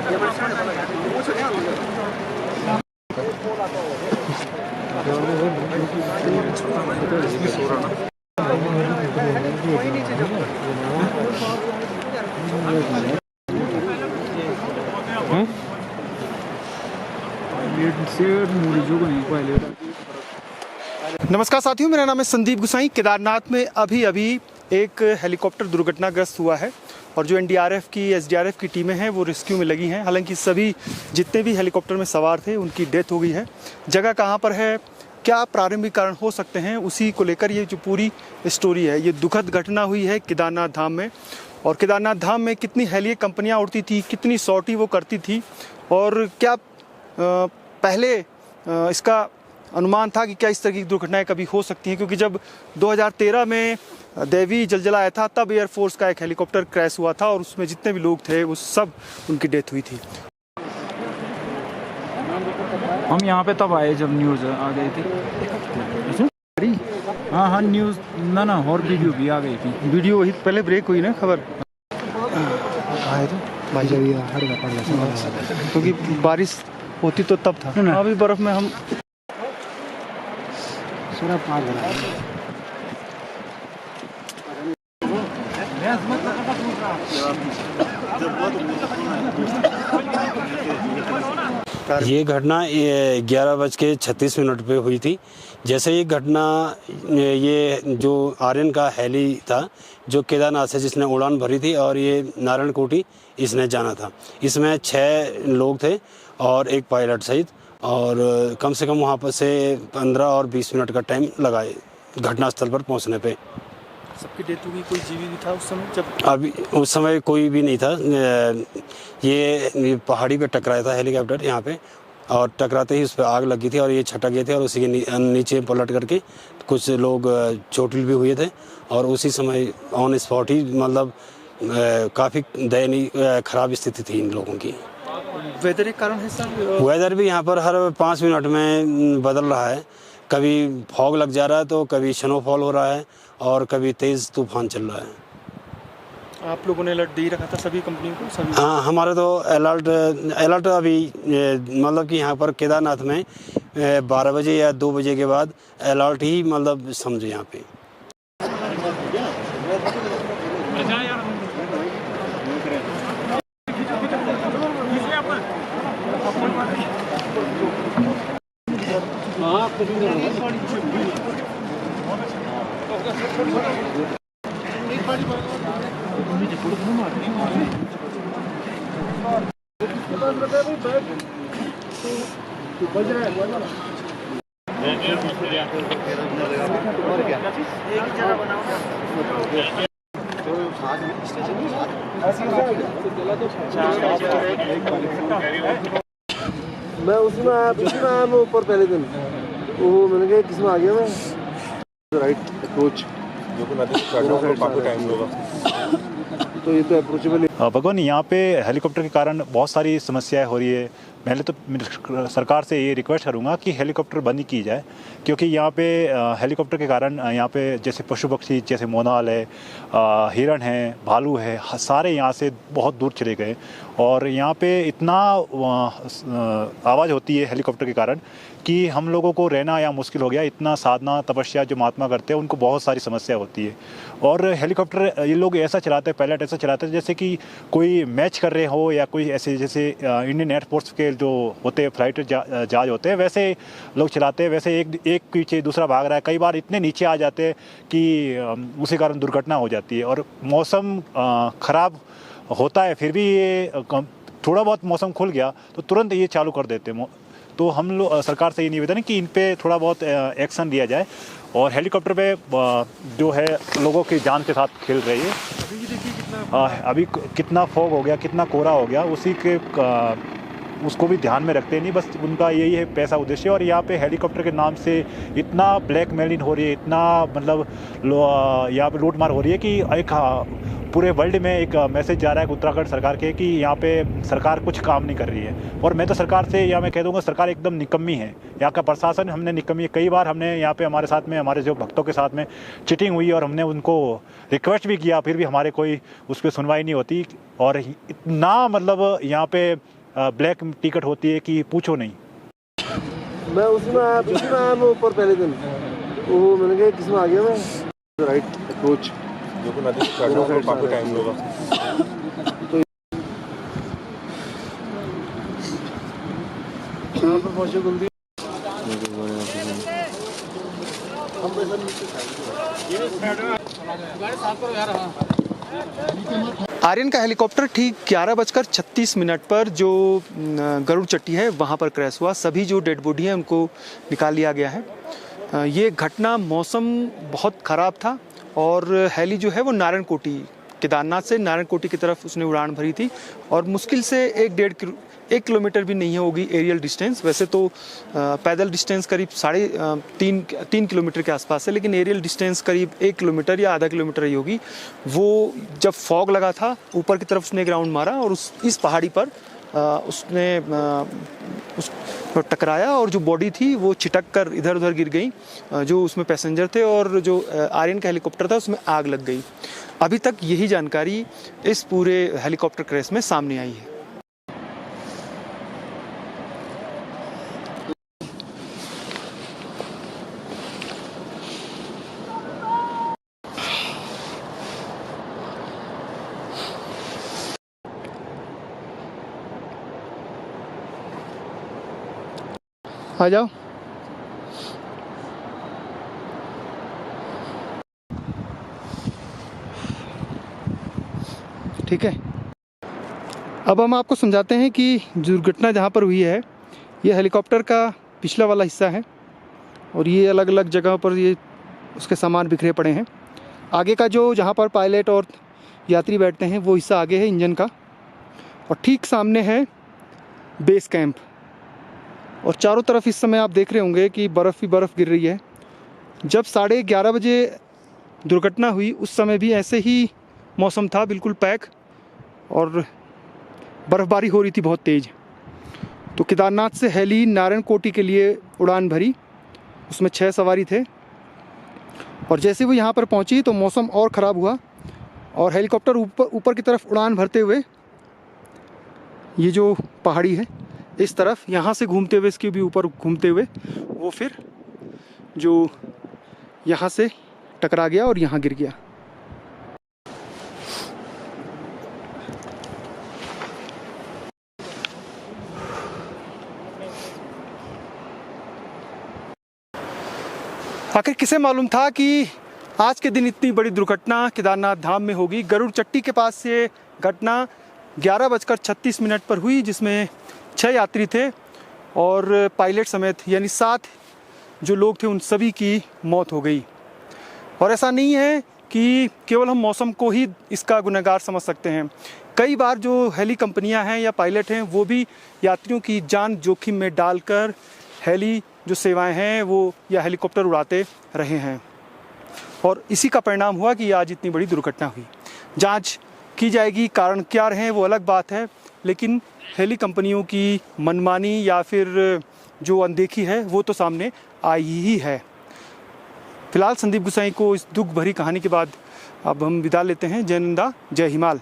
नमस्कार साथियों, मेरा नाम है संदीप गुसाई। केदारनाथ में अभी एक हेलीकॉप्टर दुर्घटनाग्रस्त हुआ है और जो एनडीआरएफ की एसडीआरएफ की टीमें हैं वो रेस्क्यू में लगी हैं। हालांकि सभी जितने भी हेलीकॉप्टर में सवार थे उनकी डेथ हो गई है। जगह कहाँ पर है, क्या प्रारंभिक कारण हो सकते हैं, उसी को लेकर ये जो पूरी स्टोरी है, ये दुखद घटना हुई है केदारनाथ धाम में। और केदारनाथ धाम में कितनी हेलिया कंपनियाँ उड़ती थी, कितनी सॉर्टी वो करती थी, और क्या पहले इसका अनुमान था कि क्या इस तरह की दुर्घटनाएं कभी हो सकती हैं। क्योंकि जब 2013 में देवी जलजला आया था तब एयरफोर्स का एक हेलीकॉप्टर क्रैश हुआ था और उसमें जितने भी लोग थे वो सब उनकी डेथ हुई थी। हम यहाँ पे तब आए जब न्यूज़ आ गई थी। हाँ न्यूज़ ना और वीडियो भी आ गई थी। वीडियो वही पहले ब्रेक हुई ना खबर, क्योंकि बारिश होती तो तब था। अभी बर्फ में हम ये घटना 11:36 पे हुई थी। जैसे ये घटना, ये जो आर्यन का हेली था जो केदारनाथ से जिसने उड़ान भरी थी और ये नारायण कोटी इसने जाना था। इसमें 6 लोग थे और एक पायलट सहित, और कम से कम वहाँ पर से 15 और 20 मिनट का टाइम लगा घटनास्थल पर पहुँचने पे। सबकी डेथ हो गई। कोई जीवित भी था उस समय जब? अभी उस समय कोई भी नहीं था। ये पहाड़ी पे टकराया था हेलीकॉप्टर यहाँ पे, और टकराते ही उस पर आग लगी थी और ये छटक गए थे और उसी के नीचे पलट करके कुछ लोग चोटिल भी हुए थे। और उसी समय ऑन स्पॉट ही मतलब काफ़ी दयनीय खराब स्थिति थी इन लोगों की। वेदर एक कारण है सर? वेदर भी यहाँ पर हर 5 मिनट में बदल रहा है। कभी फॉग लग जा रहा है तो कभी स्नोफॉल हो रहा है और कभी तेज़ तूफान चल रहा है। आप लोगों ने अलर्ट दे रखा था सभी कंपनियों को? सभी? हाँ, हमारे तो अलर्ट अभी मतलब कि यहाँ पर केदारनाथ में 12 बजे या 2 बजे के बाद अलर्ट ही मतलब समझे यहाँ पे। मैं उसमें आया ऊपर पहले दिन, वो मैंने कहा किसमें आ गया मैं राइट अप्रोच, जो कि मैं तो काफ़ी टाइम होगा, तो ये तो अप्रोचेबल है। भगवान, यहाँ पे हेलीकॉप्टर के कारण बहुत सारी समस्याएं हो रही है। पहले तो सरकार से ये रिक्वेस्ट करूँगा कि हेलीकॉप्टर बंद की जाए, क्योंकि यहाँ पे हेलीकॉप्टर के कारण यहाँ पे जैसे पशु पक्षी जैसे मोनाल है, हिरण है, भालू है, सारे यहाँ से बहुत दूर चले गए। और यहाँ पे इतना आवाज़ होती है हेलीकॉप्टर के कारण कि हम लोगों को रहना यहाँ मुश्किल हो गया। इतना साधना तपस्या जो महात्मा करते हैं उनको बहुत सारी समस्या होती है। और हेलीकॉप्टर ये लोग ऐसा चलाते हैं, पायलट ऐसा चलाते हैं जैसे कि कोई मैच कर रहे हो, या कोई ऐसे जैसे इंडियन एयरफोर्स के जो होते हैं फ्लाइटर जहाज होते हैं वैसे लोग चलाते हैं। वैसे एक पीछे दूसरा भाग रहा है, कई बार इतने नीचे आ जाते हैं कि उसी कारण दुर्घटना हो जाती है। और मौसम ख़राब होता है, फिर भी ये थोड़ा बहुत मौसम खुल गया तो तुरंत ये चालू कर देते हैं। तो हम लोग सरकार से ये निवेदन है कि इन पे थोड़ा बहुत एक्शन लिया जाए। और हेलीकॉप्टर पे जो है लोगों की जान के साथ खेल रही है। अभी कितना फॉग हो गया, कितना कोहरा हो गया, उसी के उसको भी ध्यान में रखते नहीं, बस उनका यही है पैसा उद्देश्य। और यहाँ पे हेलीकॉप्टर के नाम से इतना ब्लैकमेलिंग हो रही है, इतना मतलब यहाँ पे लूटमार हो रही है कि एक पूरे वर्ल्ड में एक मैसेज जा रहा है उत्तराखंड सरकार के कि यहाँ पे सरकार कुछ काम नहीं कर रही है। और मैं तो सरकार से यहाँ मैं कह दूँगा सरकार एकदम निकम्मी है। यहाँ का प्रशासन हमने निकम्मी है। कई बार हमने यहाँ पे हमारे साथ में, हमारे जो भक्तों के साथ में चीटिंग हुई और हमने उनको रिक्वेस्ट भी किया, फिर भी हमारे कोई उस पर सुनवाई नहीं होती। और इतना मतलब यहाँ पे ब्लैक टिकट होती है कि पूछो नहीं। मैं उसमें आया मैं ऊपर पहले दिन, वो मैंने कहा किस में आ गया मैं, राइट अप्रोच जो कि नदी से चढ़ना है काफ़ी टाइम होगा। तो यहाँ पर पहुँचे जल्दी। आर्यन का हेलीकॉप्टर ठीक 11:36 पर जो गरुड़ चट्टी है वहाँ पर क्रैश हुआ। सभी जो डेड बॉडी है उनको निकाल लिया गया है। ये घटना, मौसम बहुत ख़राब था और हेली जो है वो नारायणकोटी, केदारनाथ से नारायणकोटी की तरफ उसने उड़ान भरी थी और मुश्किल से 1 किलोमीटर भी नहीं होगी एरियल डिस्टेंस। वैसे तो पैदल डिस्टेंस करीब 3.5 किलोमीटर के आसपास है, लेकिन एरियल डिस्टेंस करीब 1 किलोमीटर या आधा किलोमीटर ही होगी। वो जब फॉग लगा था ऊपर की तरफ उसने ग्राउंड मारा और इस पहाड़ी पर उसने उस टकराया और जो बॉडी थी वो छिटक कर इधर उधर गिर गई। जो उसमें पैसेंजर थे और जो आर्यन का हेलीकॉप्टर था उसमें आग लग गई। अभी तक यही जानकारी इस पूरे हेलीकॉप्टर क्रैश में सामने आई है। आ जाओ। ठीक है, अब हम आपको समझाते हैं कि दुर्घटना जहाँ पर हुई है ये हेलीकॉप्टर का पिछला वाला हिस्सा है और ये अलग अलग जगह पर ये उसके सामान बिखरे पड़े हैं। आगे का जो जहाँ पर पायलट और यात्री बैठते हैं वो हिस्सा आगे है इंजन का और ठीक सामने है बेस कैंप। और चारों तरफ इस समय आप देख रहे होंगे कि बर्फ़ ही बर्फ़ गिर रही है। जब 11:30 बजे दुर्घटना हुई उस समय भी ऐसे ही मौसम था, बिल्कुल पैक, और बर्फ़बारी हो रही थी बहुत तेज़। तो केदारनाथ से हेली नारायणकोटी के लिए उड़ान भरी, उसमें 6 सवारी थे और जैसे वो यहाँ पर पहुँची तो मौसम और ख़राब हुआ और हेलीकॉप्टर ऊपर की तरफ उड़ान भरते हुए ये जो पहाड़ी है इस तरफ यहाँ से घूमते हुए, इसके भी ऊपर घूमते हुए वो फिर जो यहाँ से टकरा गया और यहाँ गिर गया। आखिर किसे मालूम था कि आज के दिन इतनी बड़ी दुर्घटना केदारनाथ धाम में होगी। गरुड़ चट्टी के पास ये घटना 11:36 पर हुई, जिसमें 6 यात्री थे और पायलट समेत यानी 7 जो लोग थे उन सभी की मौत हो गई। और ऐसा नहीं है कि केवल हम मौसम को ही इसका गुनहगार समझ सकते हैं। कई बार जो हेली कंपनियां हैं या पायलट हैं वो भी यात्रियों की जान जोखिम में डालकर हेली जो सेवाएं हैं वो या हेलीकॉप्टर उड़ाते रहे हैं और इसी का परिणाम हुआ कि आज इतनी बड़ी दुर्घटना हुई। जांच की जाएगी, कारण क्या रहे वो अलग बात है, लेकिन हेली कंपनियों की मनमानी या फिर जो अनदेखी है वो तो सामने आई ही है। फिलहाल संदीप गुसाई को इस दुख भरी कहानी के बाद अब हम विदा लेते हैं। जय नंदा, जय हिमाल।